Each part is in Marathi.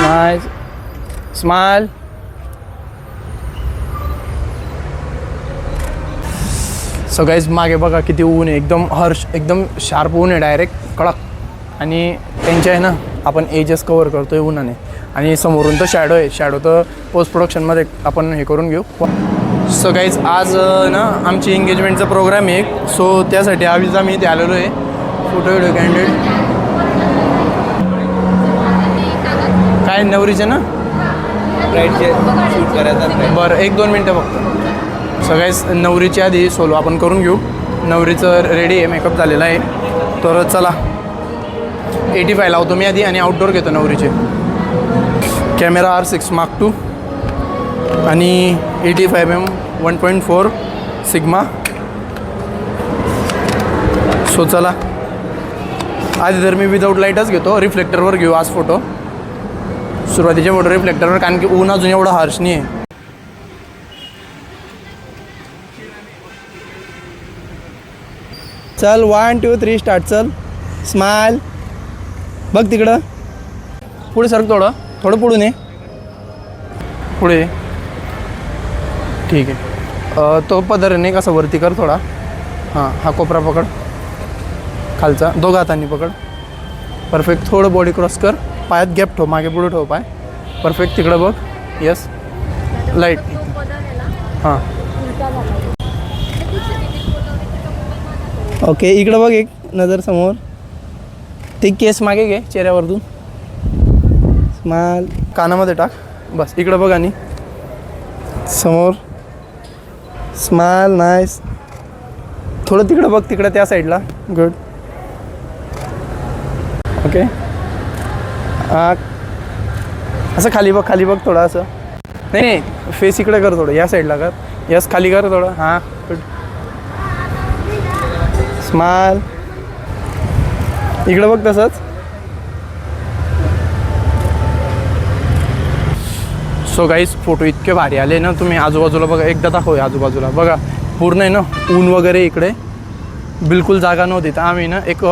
Nice smile. सो गाईज मागे बघा किती ऊन आहे, एकदम हर्ष, एकदम शार्प ऊन आहे, डायरेक्ट कडक. आणि त्यांच्या आहे ना आपण एजेस कवर करतो आहे उन्हाने. आणि समोरून तर शॅडो आहे, शॅडो तर पोस्ट प्रोडक्शनमध्ये आपण हे करून घेऊ. सो गाईज आज ना आमची एंगेजमेंटचा प्रोग्राम आहे, सो त्यासाठी आम्ही इथे आलेलो आहे. फोटो व्हिडिओ कॅन्डिडेट काय नवरीचे ना ब्राईडचे शूट करायचा. बरं 1-2 मिनटं फक्त. सगळ्याच नवरीची आधी सोलो आपण करून घेऊ. नवरीचं रेडी आहे, मेकअप झालेला आहे. तर चला 85 लावतो मी आधी आणि आउटडोर घेतो नवरीचे. कॅमेरा R6 Mark II आणि 85mm 1.4 सिग्मा. सो चला आधी तर मी विदाऊट लाईटच घेतो, रिफ्लेक्टरवर घेऊ आज फोटो. सुरुवातीचे फोटो रिफ्लेक्टरवर, कारण की ऊन अजून एवढं हार्श नाही आहे. चल 1 2 3 स्टार्ट. चल स्माइल. बघ तिकडं पुढे सरक, थोडं पुढून ये, पुढे. ठीक आहे. तो पदर नाही कसं वरती कर थोडा. हां हा कोपरा पकड, खालचा 2 हातांनी पकड. परफेक्ट. थोडं बॉडी क्रॉस कर, पायात गॅप ठेव, मागे पुढे ठेव पाय. परफेक्ट. तिकडं बघ. Yes light. हां ओके. इकडं बघ, एक नजर समोर. ते केस मागे घे चेहऱ्यावरतून. स्माइल. कानामध्ये टाक. बस इकडं बघ आणि समोर. स्माइल. नाईस. थोडं तिकडं बघ, तिकडं त्या साईडला. गुड. ओके. असं खाली बघ, खाली बघ थोडं असं. नाही फेस इकडे कर, थोडं या साईडला कर. यस खाली कर थोडं. हां गुड. स्माइल. इकडं बघ तसंच. सो गाईज फोटो इतके भारी आले ना, तुम्ही आजूबाजूला बघा, एकदा दाखवूया आजूबाजूला बघा. पूर्ण आहे ना ऊन वगैरे, इकडे बिलकुल जागा नव्हती. तर आम्ही ना एक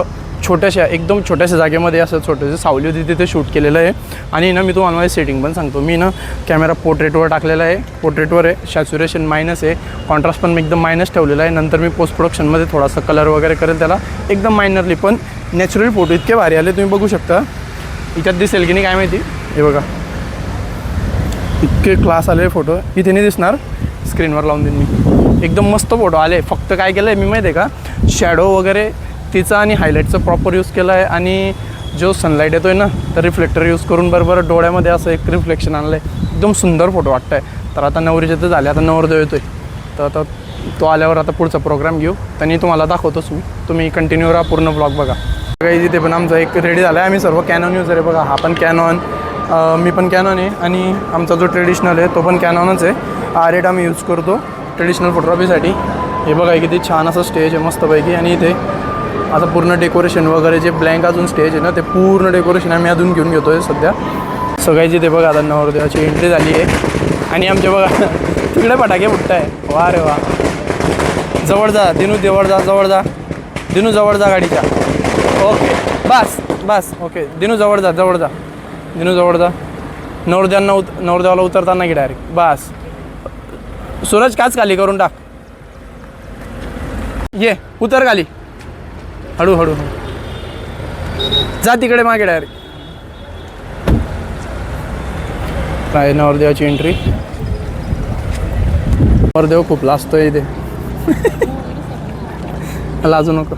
एकदम छोट्याशा जागेमध्ये असं छोटंसं सावली होती, तिथे शूट केलेलं आहे. आणि ना मी तुम्हाला माझी सेटिंग पण सांगतो. मी ना कॅमेरा पोर्ट्रेटवर टाकलेला आहे, पोर्ट्रेटवर आहे. सॅच्युरेशन मायनस आहे, कॉन्ट्रास्ट पण मी एकदम मायनस ठेवलेला आहे. नंतर मी पोस्ट प्रोडक्शनमध्ये थोडासा कलर वगैरे करेल त्याला एकदम मायनरली. पण नॅचरल फोटो इतके भारी आले, तुम्ही बघू शकता. याच्यात दिसेल की नाही काय माहिती. हे बघा इतके क्लास आले फोटो. इथे नाही दिसणार, स्क्रीनवर लावून देईन मी. एकदम मस्त फोटो आले. फक्त काय केलं आहे मी माहिती आहे का, शॅडो वगैरे तिचा आणि हायलाईटचं प्रॉपर यूज केलं आहे. आणि जो सनलाईट येतो आहे ना, तर रिफ्लेक्टर यूज करून बरोबर डोळ्यामध्ये असं एक रिफ्लेक्शन आणलं आहे. एकदम सुंदर फोटो वाटतं आहे. तर आता नवरीचे तर झाले, आता नवरदेव येतो आहे. तर आता तो आल्यावर आता पुढचा प्रोग्राम घेऊ, त्यांनी तुम्हाला दाखवतोच मी. तुम्ही कंटिन्यू राहा, पूर्ण ब्लॉग बघा. काही तिथे पण आमचा एक रेडी झाला आहे. आम्ही सर्व कॅनॉन यूजर आहे बघा. हा पण कॅनॉन, मी पण कॅनॉन आहे. आणि आमचा जो ट्रेडिशनल आहे तो पण कॅनॉनच आहे. R8 आम्ही यूज करतो ट्रेडिशनल फोटोग्राफीसाठी. हे बघा किती छान असं स्टेज आहे मस्तपैकी. आणि इथे आता पूर्ण डेकोरेशन वगैरे, जे ब्लँक अजून स्टेज आहे ना, ते पूर्ण डेकोरेशन आम्ही अजून घेऊन घेतो आहे सध्या. सगळ्याची ते बघा आता नवरदेवाची एंट्री झाली आहे. आणि आमच्या बघा तिकडे फटाके फुटत आहे. वा रे वा. जवळ जा दिनू, जवळ जा, जवळ जा दिनू, जवळ जा गाडीच्या. ओके बस बस. ओके दिनू जवळ जा, जवळ जा दिनू, जवळ जा. नवरदेवाला उतरताना की डायरेक्ट बस. सूरज काच खाली करून टाक. ये उतर खाली, हळूहळू जा तिकडे मागे डायरेक्ट. काय नवरदेवाची एंट्री. नवरदेव खूप लाजतोय इथे. लाजू नको.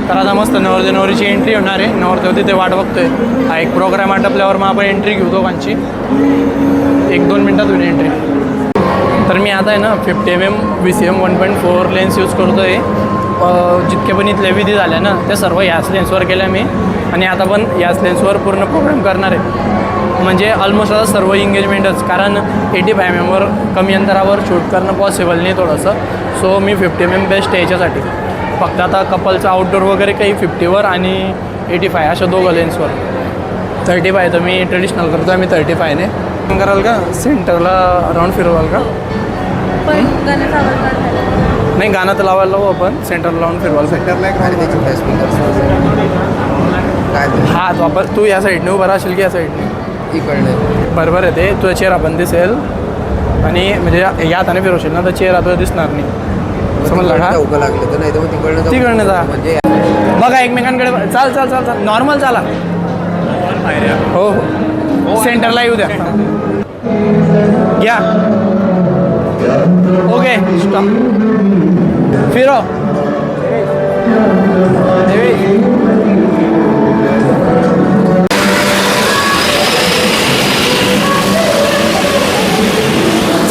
तर आता मस्त नवरदेव नवरीची एंट्री होणार आहे. नवरदेव तिथे वाट बघतोय. हा एक प्रोग्राम आटपल्यावर मग आपण एंट्री घेऊ दोघांची. 1-2 मिनटात होईल एंट्री. तर मी आता आहे ना 50mm VCM 1.4 लेन्स यूज करतो आहे. जितके पण इथले विधी झाल्या ना त्या सर्व ह्याच लेन्सवर केल्या मी. आणि आता पण याच लेन्सवर पूर्ण प्रोग्राम करणार आहे. म्हणजे ऑलमोस्ट आता सर्व एंगेजमेंटच, कारण 85mm कमी अंतरावर शूट करणं पॉसिबल नाही थोडंसं. सो मी 50mm बेस्ट आहे याच्यासाठी. फक्त आता कपलचं आउटडोर वगैरे काही 50वर आणि 85 अशा दोघं लेन्सवर. 35 तर मी ट्रेडिशनल करतो आहे. मी 35ने कराल का सेंटरला राऊंड फिरवाल का? नाही गाणं तर लावायला लावू आपण. सेंटरला लावून फिरवाल. सेंटरला एक खाली द्यायची काय हा तो आपण तू या साईडने उभा राहशील की या साईडने? इकडे बरोबर आहे ते. तुझा चेहरा पण दिसेल आणि म्हणजे या हाताने फिरवशील ना तर चेहरा तुला दिसणार नाही. समजलं का? उभं लागलं तर नाही तर मग तिकडनं जा. म्हणजे बघा एकमेकांकडे. चाल चाल चाल चाल नॉर्मल चाला. हो हो सेंटरला येऊ द्या. घ्या. Okay stop. फिरो.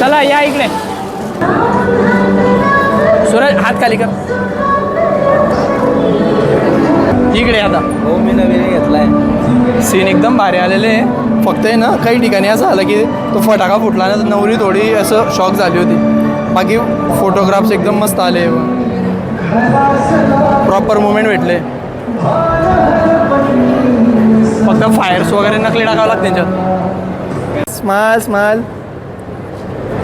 चला या इकडे. सूरज हात खाली कर. इकडे आता. हो मी नवीन घेतलाय. सीन एकदम भारी आलेले आहे. फक्त आहे ना काही ठिकाणी असं झालं की तो फटाका फुटला ना तर नवरी थोडी असं शॉक झाली होती. बाकी फोटोग्राफ्स एकदम मस्त आले. प्रॉपर मुमेंट भेटले. फक्त फायर्स वगैरे नकली टाकावं लागतं त्यांच्यात. Smile smile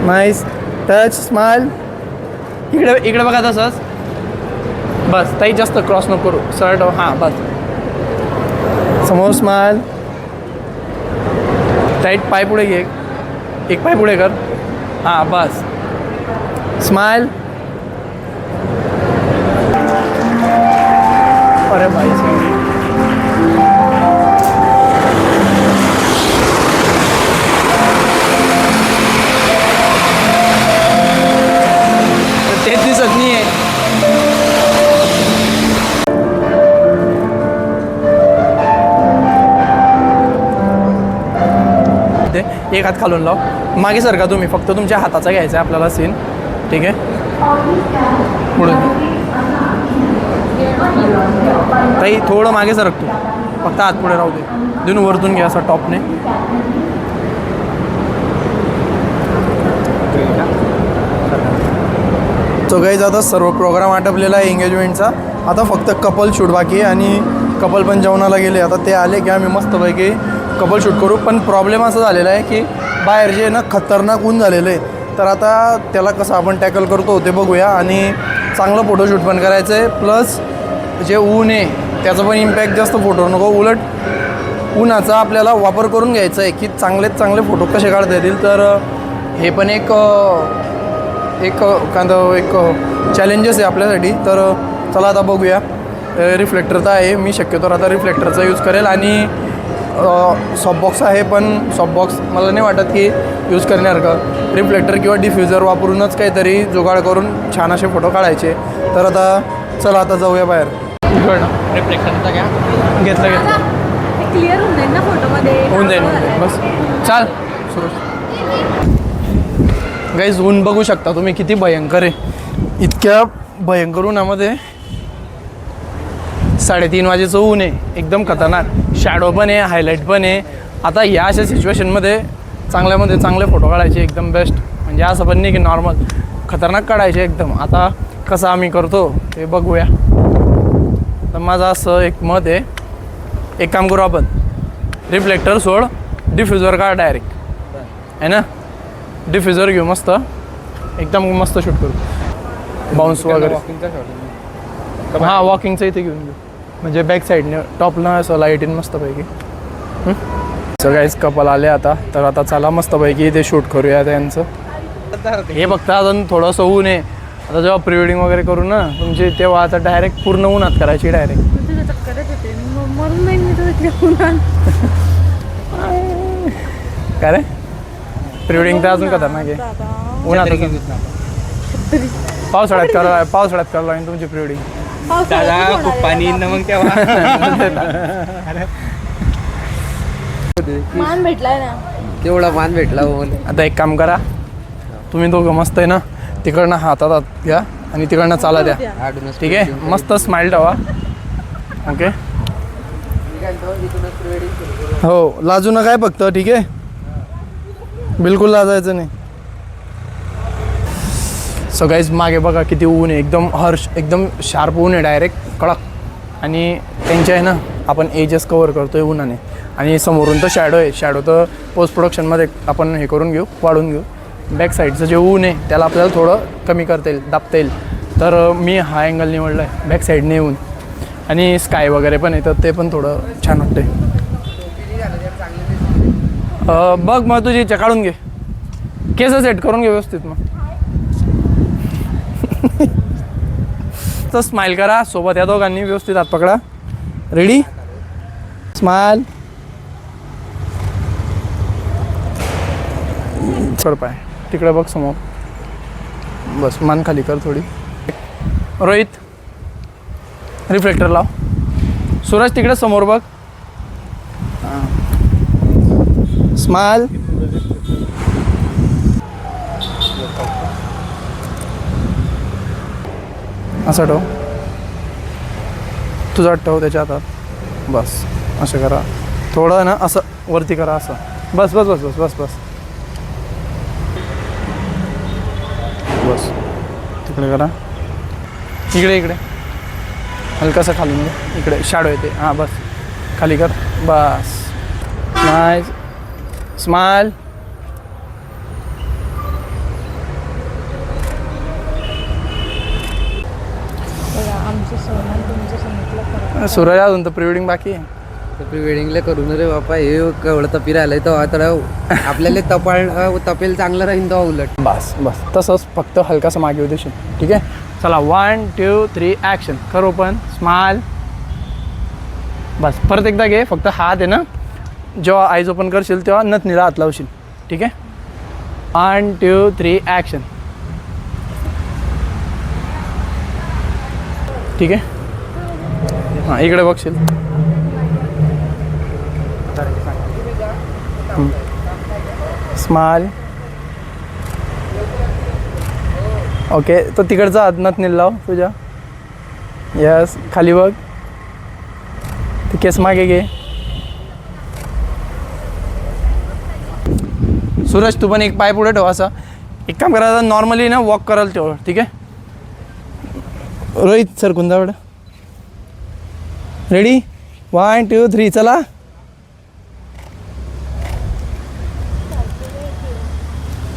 nice touch smile. इकडे इकडे बघा तसंच. बस ताई जास्त क्रॉस नको करू. सरळ हां बस. समोर स्माइल. टाईट पाय पुढे घे. एक पाय पुढे कर. हां बस. स्माइल. अरे भाई तेच दिसत नाही आहे. एक हात खालून लाव. मागे सर का तुम्ही फक्त तुमच्या हाताचा घ्यायचा आहे आपल्याला सीन. ठीक आहे पुढे ताई थोडं मागे सरक तू. फक्त हात पुढे राहू दे. देऊन वरतून घ्या असं टॉपने. तो गाईज आता सर्व प्रोग्राम आटपलेला आहे एंगेजमेंटचा. आता फक्त कपल शूट बाकी आहे आणि कपल पण जेवणाला गेले. आता ते आले की आम्ही मस्तपैकी कपल शूट करू. पण प्रॉब्लेम असा झालेला आहे की बाहेर जे ना खतरनाक ऊन झालेलं आहे. तर आता त्याला कसं आपण टॅकल करतो ते बघूया. आणि चांगलं फोटोशूट पण करायचं आहे. प्लस जे ऊन आहे त्याचं पण इम्पॅक्ट जास्त फोटो नको. उलट उन्हाचा आपल्याला वापर करून घ्यायचा आहे की चांगलेत चांगले फोटो कसे काढता येतील. तर हे पण एक चॅलेंजेस आहे आपल्यासाठी. तर चला आता बघूया. रिफ्लेक्टर तर आहे. मी शक्यतो आता रिफ्लेक्टरचा यूज करेल. आणि सॉफ्टबॉक्स आहे पण सॉफ्टबॉक्स मला नाही वाटत की यूज करण्यासारखं. रिफ्लेक्टर किंवा डिफ्युजर वापरूनच काहीतरी जुगाड करून छान असे फोटो काढायचे. तर आता चला आता जाऊया बाहेर. रिफ्लेक्शनचा घ्या. घेतलं क्लिअर होऊन जाईल ना फोटोमध्ये. होऊन जाईल बस. चाल सुरू. गाईज ऊन बघू शकता तुम्ही किती भयंकर आहे. इतक्या भयंकर उन्हामध्ये 3:30 वाजेचं ऊन आहे. एकदम खतरनाक. शॅडो पण आहे हायलाईट पण आहे. आता या अशा सिच्युएशनमध्ये चांगल्यामध्ये चांगले फोटो काढायचे एकदम बेस्ट. म्हणजे असं पण नाही की नॉर्मल खतरनाक काढायचे एकदम. आता कसं आम्ही करतो ते बघूया. तर माझं असं एक मत आहे. एक काम करू आपण. रिफ्लेक्टर सोड. डिफ्युजर काढ डायरेक्ट आहे ना. डिफ्युजर घेऊ मस्त एकदम मस्त शूट करू. बाउन्स वगैरे. हां वॉकिंगचं इथे घेऊन घेऊ. म्हणजे बॅक साईडने टॉपला असं लाईट इन मस्तपैकी. सगळ्याच कपल आले आता. तर आता चला मस्तपैकी इथे शूट करूया त्यांचं. हे बघता अजून थोडंसं ऊन आहे. आता जेव्हा प्री वेडिंग वगैरे करू ना तुमची तेव्हा आता डायरेक्ट पूर्ण उन्हात करायची डायरेक्ट. मरून नाही मी तर उन्हात. काय रे प्री वेडिंग तर अजून खतरनाक आहे. उन्हात पावसाळ्यात करायला तुमची प्री वेडिंग. दादा खूप पाणी येईन ना मग तेव्हा. मान भेटलाय ना. तेवढा मान भेटला हो मला. आता एक काम करा, तुम्ही दोघं मस्त आहे ना, तिकडनं हातात घ्या आणि तिकडनं चाला द्या. आडूनच ठीक आहे, मस्त स्माइल ठेवा. ओके, हो, लाजू नका काय फक्त. ठीक आहे, बिलकुल लाजायचं नाही. सो गाईज मागे बघा किती ऊन आहे, एकदम हर्ष, एकदम शार्प ऊन आहे, डायरेक्ट कडक. आणि त्यांच्या आहे ना, आपण एजेस कवर करतोय उन्हाने. आणि समोरून तर शॅडो आहे, शॅडो तर पोस्ट प्रोडक्शनमध्ये आपण हे करून घेऊ, वाढून घेऊ. बॅक साईडचं जे ऊन आहे त्याला आपल्याला थोडं कमी करता येईल, दाबता येईल. तर मी हा अँगल निवडला आहे, बॅक साईडने येऊन. आणि स्काय वगैरे पण आहे, तर ते पण थोडं छान वाटते. बघ मग तुझी इच्छा, काढून घे, केस सेट करून घे व्यवस्थित. मग तर स्माइल करा सोबत, या दोघांनी व्यवस्थित हात पकडा. Ready, smile. चढ पाय तिकडे बघ समोर, बस मान खाली कर थोडी. रोहित रिफ्लेक्टर लाव. सूरज तिकडे समोर बघ. स्माइल. असं ठेव, तुझा ठेव त्याच्या हातात. बस असं करा, थोडं ना असं वरती करा, असं. बस बस बस बस बस बस बस. तिकडे करा, इकडे इकडे हलकासा खाली, म्हणजे इकडे शॅडो येते. हां बस खाली कर, बस. Nice, smile. आमचं सन्मान तुमचं सांगितलं. सूरज अजून तर प्री वेडिंग बाकी आहे. प्री वेडिंगला करून रे बापा, हे केवढं तपी राहिलंय तर आपल्याला तपेल चांगलं राहील तो उलट. बस बस तसंच, फक्त हलकासा मागे येऊ देशील. ठीक आहे, चला 1 2 3 ॲक्शन. कर ओपन, स्माइल. बस परत एकदा घे, फक्त हात आहे ना, जेव्हा आईज ओपन करशील तेव्हा नथनीला हात लावशील. ठीक आहे, 1 2 3 ॲक्शन. ठीक आहे, हां इकडे बघशील. स्माइल. ओके, तो तिकडचा हात नथनीला लाव तुझ्या. यस, खाली बघ, ते केस मागे घे. सूरज तू पण एक पाय पुढे ठेव. असं एक काम करायचं, नॉर्मली ना वॉक करायला ठेव. ठीक आहे, रोहित सर कुंदावड. रेडी, 1 2 3 चला.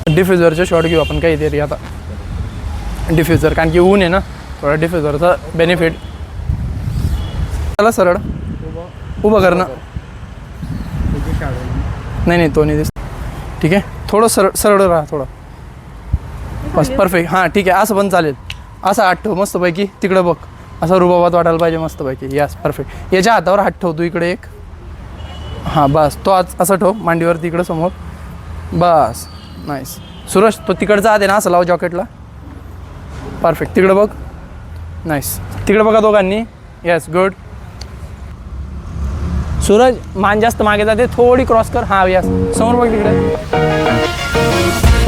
डिफ्युजरचे शॉट घेऊ आपण काहीतरी आता. डिफ्युजर, कारण की ऊन आहे ना, थोडा डिफ्युजरचा बेनिफिट. चला सरळ उभं कर ना. नाही नाही, तो नाही दिसत. ठीक आहे, थोडं सरळ सरळ राहा थोडं. बस परफेक्ट. हां ठीक आहे, असं पण चालेल. असं हात ठेव मस्तपैकी, तिकडं बघ, असं रुबाबात वाटायला पाहिजे मस्तपैकी. Yes perfect. याच्या हातावर हात ठेव तू, इकडे एक. हां बस, तो आज असं ठेव मांडीवरती इकडं समोर. बस नाईस. सूरज तो तिकडचा हात आहे ना, असं लाव जॉकेटला. परफेक्ट, तिकडं बघ. नाईस, तिकडं बघा दोघांनी. Yes good. सूरज मान जास्त मागे जाते, थोडी क्रॉस कर. हां यस, समोर बघ तिकडे.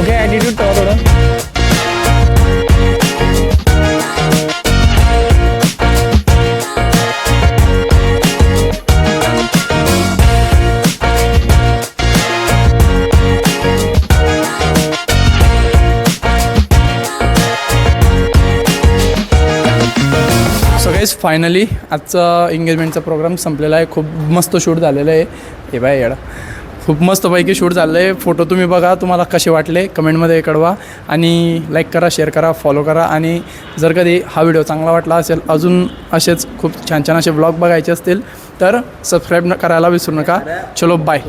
ओके, ॲटिट्यूड ठेवा थोडं. फायनली आजचा एंगेजमेंटचा प्रोग्राम संपलेला आहे. खूप मस्त शूट झालेलं आहे. हे बाय येडा, खूप मस्तपैकी शूट झालं आहे. फोटो तुम्ही बघा, तुम्हाला कसे वाटले कमेंटमध्ये कळवा. आणि लाईक करा, शेअर करा, फॉलो करा. आणि जर कधी हा व्हिडिओ चांगला वाटला असेल, अजून असेच खूप छान छान असे व्लॉग बघायचे असतील तर सबस्क्राईब करायला विसरू नका. चलो बाय.